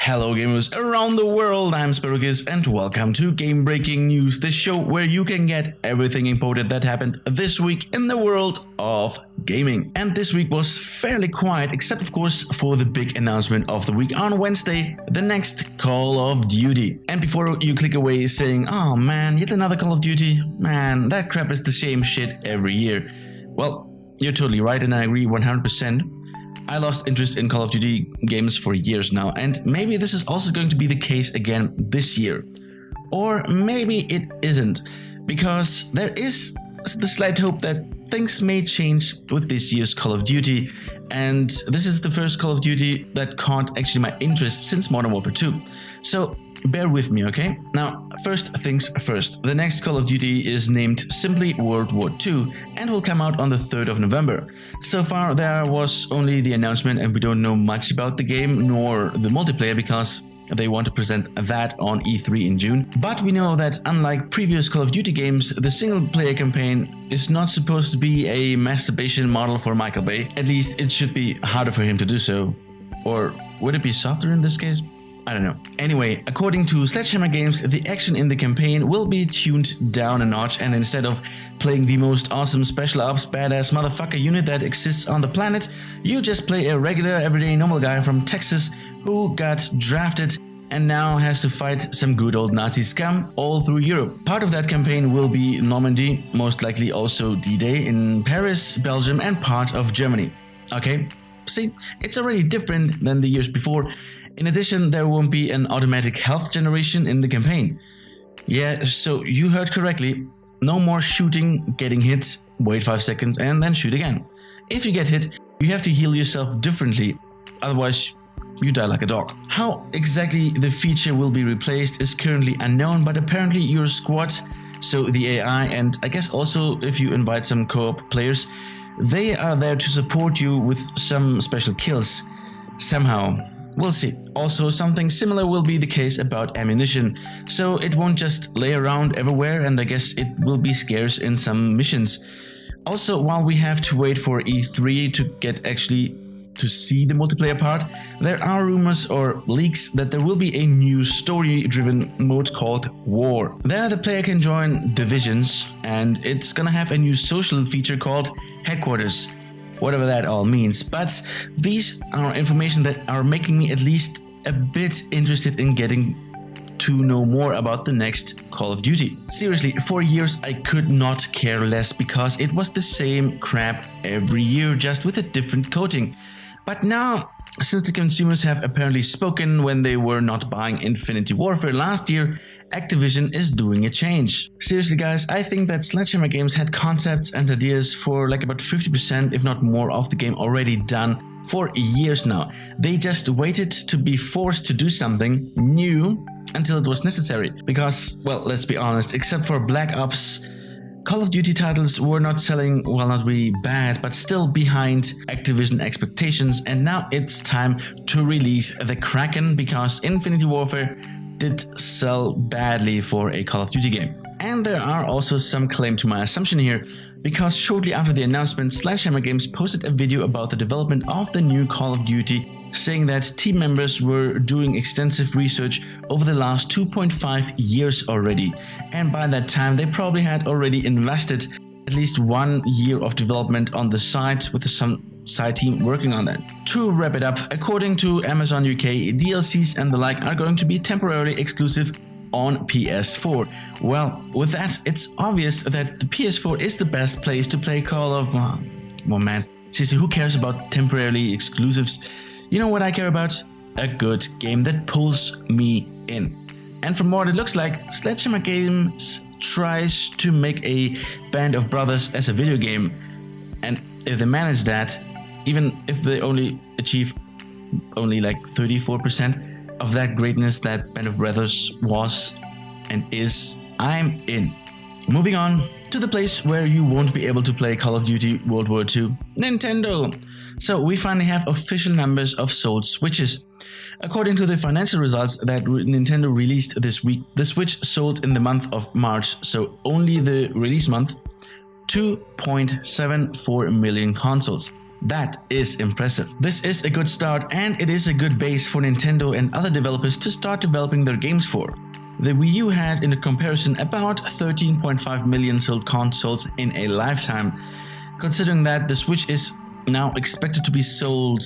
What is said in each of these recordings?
Hello gamers around the world, I'm Sparrowkiss and welcome to Game Breaking News, the show where you can get everything important that happened this week in the world of gaming. And this week was fairly quiet, except of course for the big announcement of the week on Wednesday, the next Call of Duty. And before you click away saying, oh man, yet another Call of Duty, man, that crap is the same shit every year. Well, you're totally right and I agree 100%. I lost interest in Call of Duty games for years now, and maybe this is also going to be the case again this year. Or maybe it isn't, because there is the slight hope that things may change with this year's Call of Duty, and this is the first Call of Duty that caught actually my interest since Modern Warfare 2. So bear with me, okay? Now, first things first. The next Call of Duty is named simply World War II and will come out on the 3rd of November. So far, there was only the announcement and we don't know much about the game nor the multiplayer because they want to present that on E3 in June. But we know that unlike previous Call of Duty games, the single-player campaign is not supposed to be a masturbation model for Michael Bay. At least it should be harder for him to do so. Or would it be softer in this case? I don't know. Anyway, according to Sledgehammer Games, the action in the campaign will be tuned down a notch, and instead of playing the most awesome special ops badass motherfucker unit that exists on the planet, you just play a regular everyday normal guy from Texas who got drafted and now has to fight some good old Nazi scum all through Europe. Part of that campaign will be Normandy, most likely also D-Day in Paris, Belgium and part of Germany. Okay, see, it's already different than the years before. In addition, there won't be an automatic health generation in the campaign. Yeah, so you heard correctly. No more shooting, getting hit, wait 5 seconds and then shoot again. If you get hit, you have to heal yourself differently, otherwise you die like a dog. How exactly the feature will be replaced is currently unknown, but apparently your squad, so the AI and I guess also if you invite some co-op players, they are there to support you with some special kills somehow. We'll see. Also, something similar will be the case about ammunition, so it won't just lay around everywhere and I guess it will be scarce in some missions. Also, while we have to wait for E3 to get actually to see the multiplayer part, there are rumors or leaks that there will be a new story-driven mode called War. There the player can join divisions and it's gonna have a new social feature called Headquarters. Whatever that all means, but these are information that are making me at least a bit interested in getting to know more about the next Call of Duty. Seriously, for years I could not care less because it was the same crap every year, just with a different coating. But now, since the consumers have apparently spoken when they were not buying Infinity Warfare last year, Activision is doing a change. Seriously guys, I think that Sledgehammer Games had concepts and ideas for like about 50% if not more of the game already done for years now. They just waited to be forced to do something new until it was necessary. Because, well, let's be honest, except for Black Ops, Call of Duty titles were not selling, well, not really bad, but still behind Activision expectations, and now it's time to release the Kraken because Infinity Warfare did sell badly for a Call of Duty game. And there are also some claim to my assumption here, because shortly after the announcement, Sledgehammer Games posted a video about the development of the new Call of Duty, saying that team members were doing extensive research over the last 2.5 years already, and by that time they probably had already invested at least 1 year of development on the site with some side team working on that. To wrap it up, according to Amazon UK, DLCs and the like are going to be temporarily exclusive on PS4. Well, with that, it's obvious that the PS4 is the best place to play Call of... Oh man, seriously, who cares about temporarily exclusives? You know what I care about? A good game that pulls me in. And from what it looks like, Sledgehammer Games tries to make a Band of Brothers as a video game. And if they manage that, even if they only achieve only like 34% of that greatness that Band of Brothers was and is, I'm in. Moving on to the place where you won't be able to play Call of Duty World War II, Nintendo. So we finally have official numbers of sold Switches. According to the financial results that Nintendo released this week, the Switch sold in the month of March, so only the release month, 2.74 million consoles. That is impressive. This is a good start, and it is a good base for Nintendo and other developers to start developing their games for. The Wii U had, in a comparison, about 13.5 million sold consoles in a lifetime. Considering that the Switch is now expected to be sold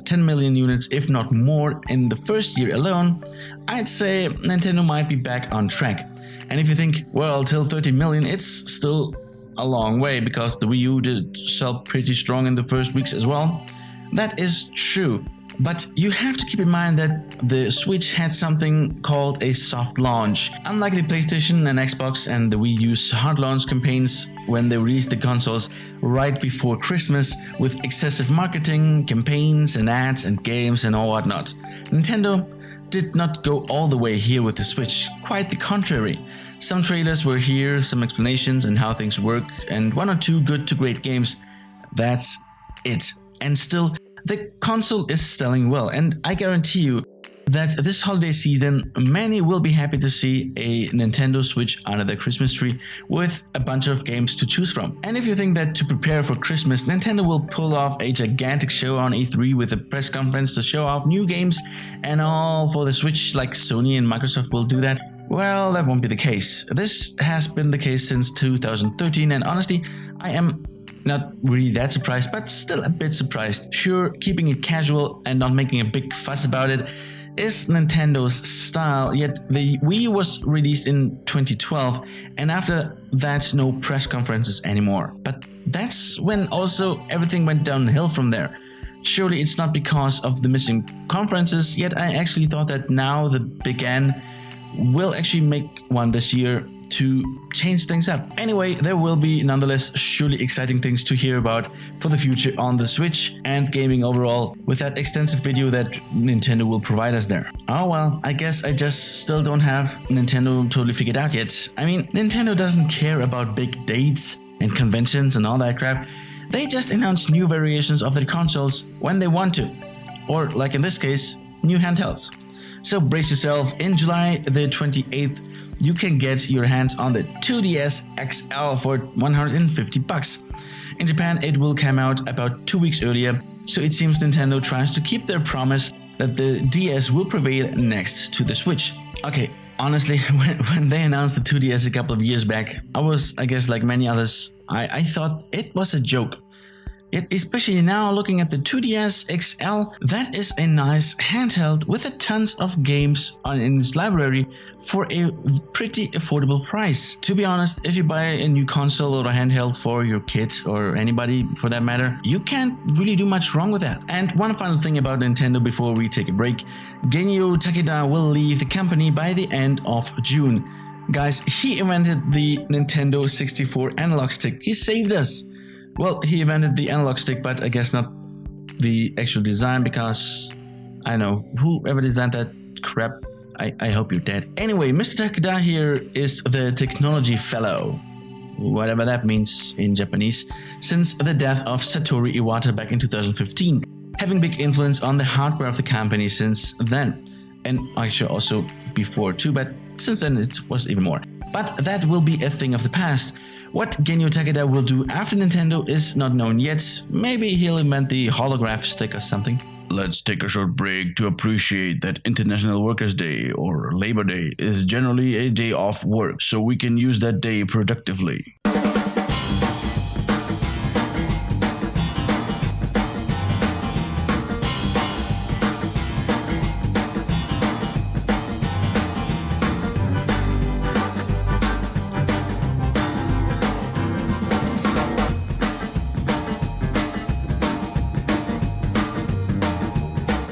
10 million units, if not more, in the first year alone, I'd say Nintendo might be back on track. And if you think, well, till 30 million, it's still a long way because the Wii U did sell pretty strong in the first weeks as well. That is true, but you have to keep in mind that the Switch had something called a soft launch. Unlike the PlayStation and Xbox and the Wii U's hard launch campaigns when they released the consoles right before Christmas with excessive marketing, campaigns and ads and games and all whatnot, Nintendo did not go all the way here with the Switch, quite the contrary. Some trailers were here, some explanations on how things work, and one or two good to great games. That's it. And still, the console is selling well, and I guarantee you that this holiday season, many will be happy to see a Nintendo Switch under their Christmas tree with a bunch of games to choose from. And if you think that to prepare for Christmas, Nintendo will pull off a gigantic show on E3 with a press conference to show off new games and all for the Switch like Sony and Microsoft will do that, well, that won't be the case. This has been the case since 2013, and honestly, I am not really that surprised, but still a bit surprised. Sure, keeping it casual and not making a big fuss about it is Nintendo's style, yet the Wii was released in 2012, and after that, no press conferences anymore. But that's when also everything went downhill from there. Surely it's not because of the missing conferences, yet I actually thought that now the Big N will actually make one this year to change things up. Anyway, there will be nonetheless surely exciting things to hear about for the future on the Switch and gaming overall with that extensive video that Nintendo will provide us there. Oh well, I guess I just still don't have Nintendo totally figured out yet. I mean, Nintendo doesn't care about big dates and conventions and all that crap. They just announce new variations of their consoles when they want to. Or like in this case, new handhelds. So brace yourself, in July the 28th, you can get your hands on the 2DS XL for $150. In Japan, it will come out about 2 weeks earlier, so it seems Nintendo tries to keep their promise that the DS will prevail next to the Switch. Okay, honestly, when they announced the 2DS a couple of years back, I guess like many others, I thought it was a joke. Yet especially now looking at the 2DS XL, that is a nice handheld with a tons of games in its library for a pretty affordable price. To be honest, if you buy a new console or a handheld for your kids or anybody for that matter, you can't really do much wrong with that. And one final thing about Nintendo before we take a break, Genyo Takeda will leave the company by the end of June. Guys, he invented the Nintendo 64 analog stick. He saved us. Well, he invented the analog stick, but I guess not the actual design because, I know, whoever designed that crap, I hope you're dead. Anyway, Mr. Takeda here is the technology fellow, whatever that means in Japanese, since the death of Satoru Iwata back in 2015, having big influence on the hardware of the company since then. And actually also before too, but since then it was even more. But that will be a thing of the past. What Genyo Takeda will do after Nintendo is not known yet. Maybe he'll invent the holograph stick or something. Let's take a short break to appreciate that International Workers' Day or Labor Day is generally a day off work, so we can use that day productively.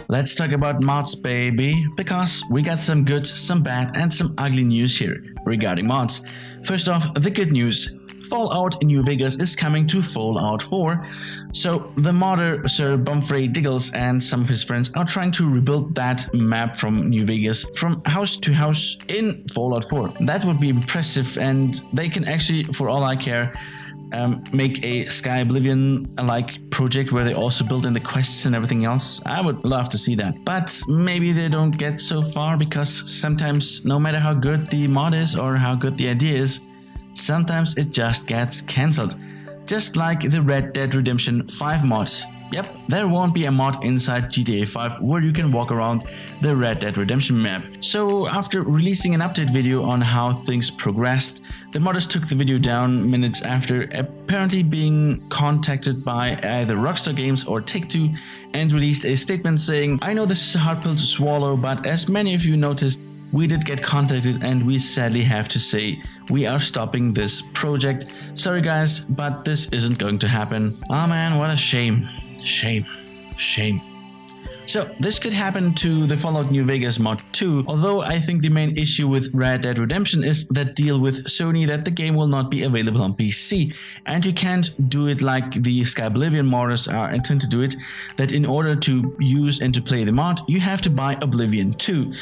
Let's talk about mods, baby, because we got some good, some bad, and some ugly news here regarding mods. First off, the good news. Fallout New Vegas is coming to Fallout 4. So the modder Sir Bumfrey Diggles and some of his friends are trying to rebuild that map from New Vegas from house to house in Fallout 4. That would be impressive, and they can actually, for all I care, make a Sky Oblivion-like project where they also build in the quests and everything else. I would love to see that. But maybe they don't get so far because sometimes, no matter how good the mod is or how good the idea is, sometimes it just gets cancelled. Just like the Red Dead Redemption 5 mod. Yep, there won't be a mod inside GTA 5 where you can walk around the Red Dead Redemption map. So after releasing an update video on how things progressed, the modders took the video down minutes after apparently being contacted by either Rockstar Games or Take-Two and released a statement saying, "I know this is a hard pill to swallow, but as many of you noticed, we did get contacted and we sadly have to say we are stopping this project. Sorry guys, but this isn't going to happen." Oh man, what a shame. Shame. So this could happen to the Fallout New Vegas mod too, although I think the main issue with Red Dead Redemption is that deal with Sony that the game will not be available on PC, and you can't do it like the Skyblivion modders are intended to do it, that in order to use and to play the mod, you have to buy Oblivion 2.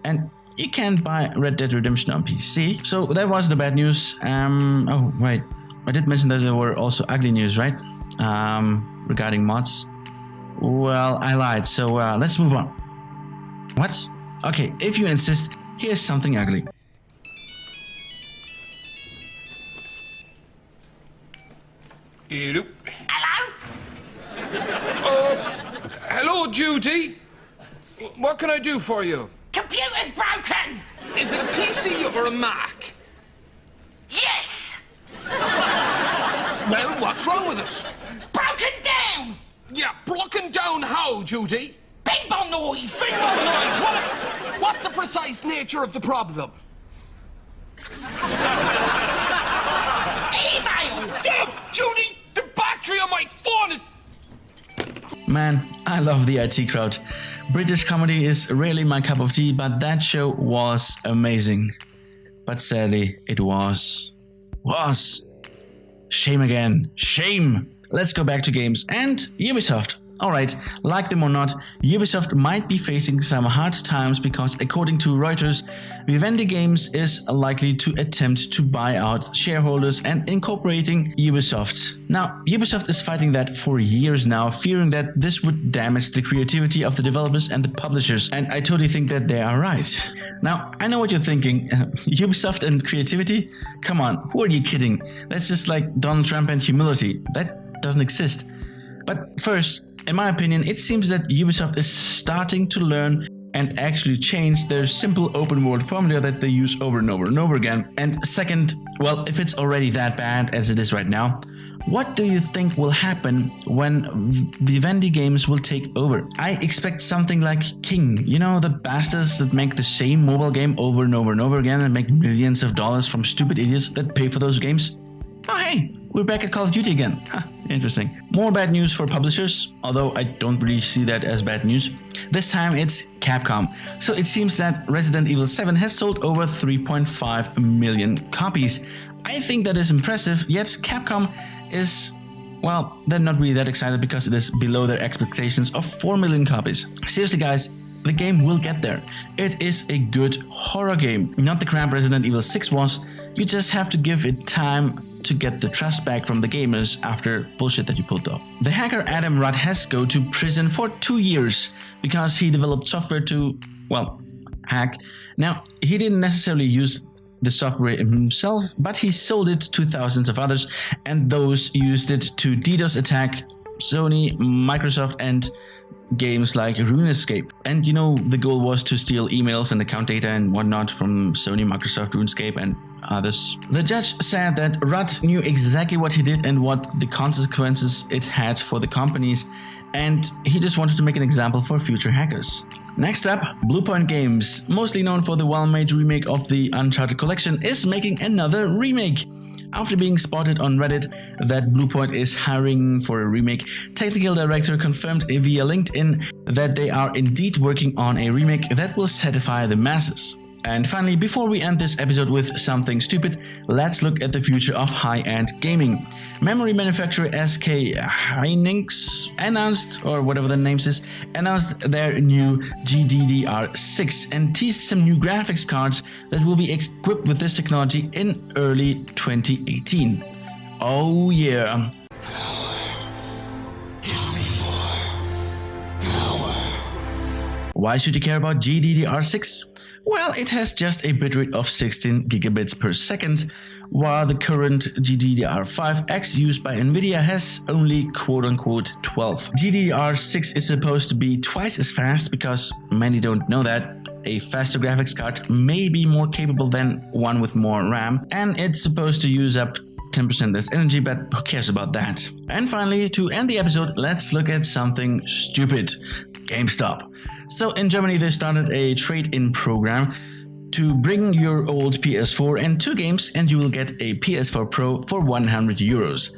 And you can't buy Red Dead Redemption on PC. So that was the bad news. Oh, right. I did mention that there were also ugly news, right? Regarding mods. Well, I lied. So let's move on. What? Okay, if you insist, here's something ugly. Hello? Hello? Hello, Judy. What can I do for you? Computer's broken! Is it a PC or a Mac? Yes! Well, what's wrong with it? Broken down! Yeah, broken down how, Judy? Bing bong noise! Bing bong noise! What's the precise nature of the problem? Email! Damn, Judy! The battery on my phone is... Man, I love the IT crowd. British comedy is rarely my cup of tea, but that show was amazing. But sadly, it was. Shame again. Shame! Let's go back to games and Ubisoft. Alright, like them or not, Ubisoft might be facing some hard times because according to Reuters, Vivendi Games is likely to attempt to buy out shareholders and incorporating Ubisoft. Now, Ubisoft is fighting that for years now, fearing that this would damage the creativity of the developers and the publishers, and I totally think that they are right. Now, I know what you're thinking, Ubisoft and creativity? Come on, who are you kidding? That's just like Donald Trump and humility. That doesn't exist. But first, in my opinion, it seems that Ubisoft is starting to learn and actually change their simple open world formula that they use over and over and over again. And second, well, if it's already that bad as it is right now, what do you think will happen when Vivendi Games will take over? I expect something like King, you know, the bastards that make the same mobile game over and over and over again and make millions of dollars from stupid idiots that pay for those games. Oh hey, we're back at Call of Duty again. Huh, interesting. More bad news for publishers, although I don't really see that as bad news. This time it's Capcom. So it seems that Resident Evil 7 has sold over 3.5 million copies. I think that is impressive, yet Capcom is, well, they're not really that excited because it is below their expectations of 4 million copies. Seriously guys, the game will get there. It is a good horror game, not the crap Resident Evil 6 was. You just have to give it time to get the trust back from the gamers after bullshit that you pulled off. The hacker Adam Rudd has to go to prison for 2 years because he developed software to, well, hack. Now, he didn't necessarily use the software himself, but he sold it to thousands of others, and those used it to DDoS attack Sony, Microsoft, and games like RuneScape. And you know, the goal was to steal emails and account data and whatnot from Sony, Microsoft, RuneScape, and others. The judge said that Rudd knew exactly what he did and what the consequences it had for the companies, and he just wanted to make an example for future hackers. Next up, Bluepoint Games, mostly known for the well-made remake of the Uncharted collection, is making another remake. After being spotted on Reddit that Bluepoint is hiring for a remake, technical director confirmed via LinkedIn that they are indeed working on a remake that will satisfy the masses. And finally, before we end this episode with something stupid, let's look at the future of high-end gaming. Memory manufacturer SK Hynix announced, or whatever the name is, announced their new GDDR6 and teased some new graphics cards that will be equipped with this technology in early 2018. Oh yeah. Why should you care about GDDR6? Well, it has just a bitrate of 16 gigabits per second, while the current GDDR5X used by Nvidia has only quote-unquote 12. GDDR6 is supposed to be twice as fast because many don't know that. A faster graphics card may be more capable than one with more RAM, and it's supposed to use up 10% less energy, but who cares about that? And finally, to end the episode, let's look at something stupid. GameStop. So in Germany they started a trade-in program to bring your old PS4 and 2 games and you will get a PS4 Pro for 100 euros.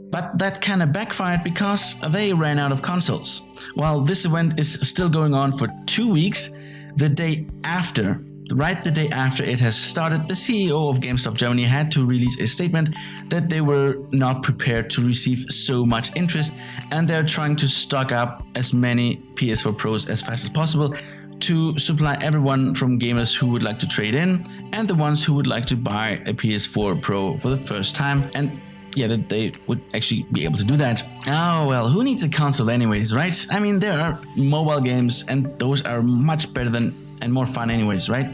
But that kinda backfired because they ran out of consoles. While this event is still going on for 2 weeks, the day after it has started, the CEO of GameStop Germany had to release a statement that they were not prepared to receive so much interest and they're trying to stock up as many PS4 Pros as fast as possible to supply everyone from gamers who would like to trade in and the ones who would like to buy a PS4 Pro for the first time, and yeah, that they would actually be able to do that. Oh well, who needs a console anyways, right? I mean, there are mobile games and those are much better than and more fun anyways, right?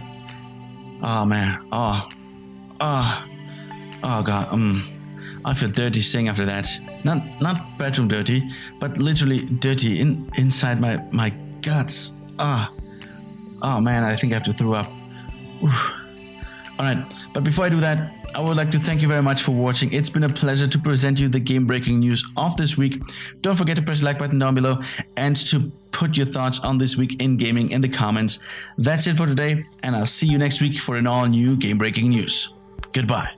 Oh man, oh god, I feel dirty saying after that. Not bedroom dirty, but literally dirty inside my guts. Oh man, I think I have to throw up. Alright, but before I do that, I would like to thank you very much for watching. It's been a pleasure to present you the game-breaking news of this week. Don't forget to press the like button down below and to put your thoughts on this week in gaming in the comments. That's it for today, and I'll see you next week for an all-new game-breaking news. Goodbye.